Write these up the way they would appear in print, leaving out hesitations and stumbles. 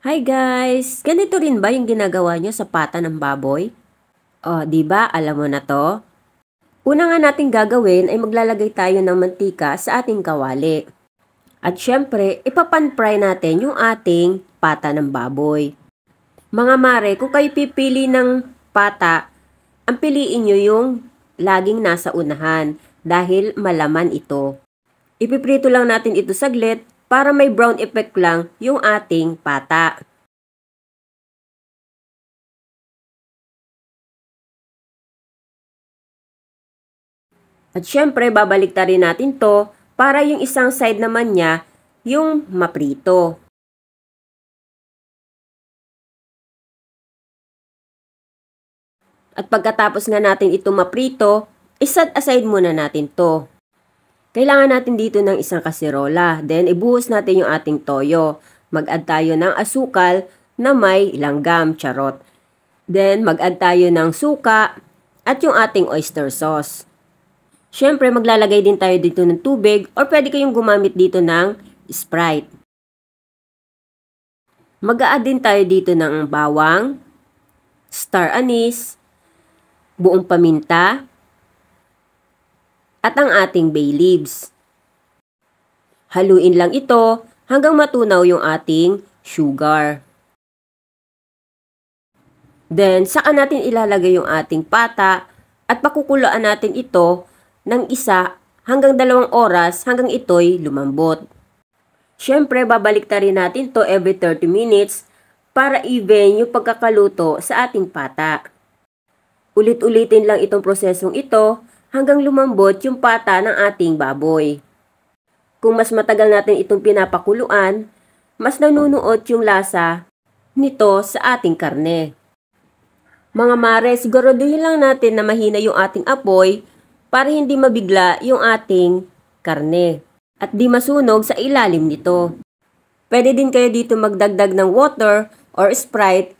Hi guys! Ganito rin ba yung ginagawa nyo sa pata ng baboy? O, di ba alam mo na to? Una nga natin gagawin ay maglalagay tayo ng mantika sa ating kawali. At syempre, ipapan-fry natin yung ating pata ng baboy. Mga mare, kung kayo pipili ng pata, ang piliin nyo yung laging nasa unahan dahil malaman ito. Ipiprito lang natin ito saglit para may brown effect lang yung ating pata. At syempre, babaliktarin natin to para yung isang side naman niya yung maprito. At pagkatapos nga natin ito maprito, iset aside muna natin to. Kailangan natin dito ng isang kasirola. Then, ibuhos natin yung ating toyo. Mag-add tayo ng asukal na may langgam, charot. Then, mag-add tayo ng suka at yung ating oyster sauce. Siyempre, maglalagay din tayo dito ng tubig or pwede kayong gumamit dito ng Sprite. Mag-a-add din tayo dito ng bawang, star anise, buong paminta, at ang ating bay leaves. Haluin lang ito hanggang matunaw yung ating sugar. Then, saka natin ilalagay yung ating pata at pakukuluan natin ito ng 1 hanggang 2 oras hanggang ito'y lumambot. Siyempre, babaliktarin natin to every 30 minutes para even yung pagkakaluto sa ating pata. Ulit-ulitin lang itong prosesong ito hanggang lumambot yung pata ng ating baboy. Kung mas matagal natin itong pinapakuluan, mas nanunuot yung lasa nito sa ating karne. Mga mare, siguraduhin lang natin na mahina yung ating apoy para hindi mabigla yung ating karne at di masunog sa ilalim nito. Pwede din kayo dito magdagdag ng water or Sprite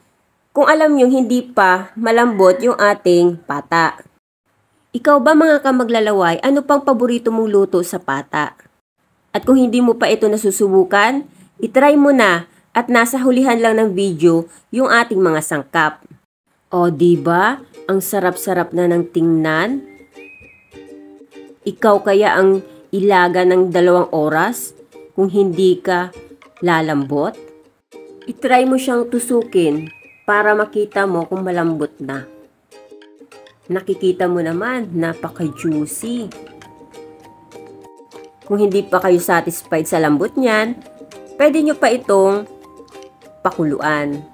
kung alam nyo hindi pa malambot yung ating pata. Ikaw ba mga kamaglalaway, ano pang paborito mong luto sa pata? At kung hindi mo pa ito nasusubukan, itry mo na at nasa hulihan lang ng video yung ating mga sangkap. O diba, ang sarap-sarap na ng tingnan? Ikaw kaya ang ilaga ng 2 oras kung hindi ka lalambot? Itry mo siyang tusukin para makita mo kung malambot na. Nakikita mo naman, napaka-juicy. Kung hindi pa kayo satisfied sa lambot niyan, pwede nyo pa itong pakuluan.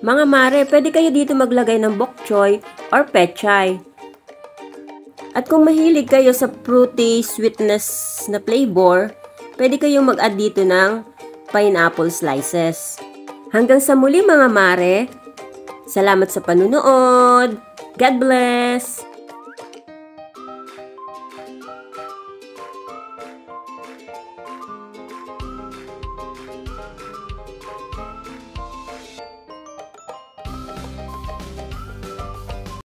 Mga mare, pwede kayo dito maglagay ng bok choy or pechay. At kung mahilig kayo sa fruity sweetness na flavor, pwede kayong mag-add dito ng pineapple slices. Hanggang sa muli mga mare, salamat sa panunood. God bless!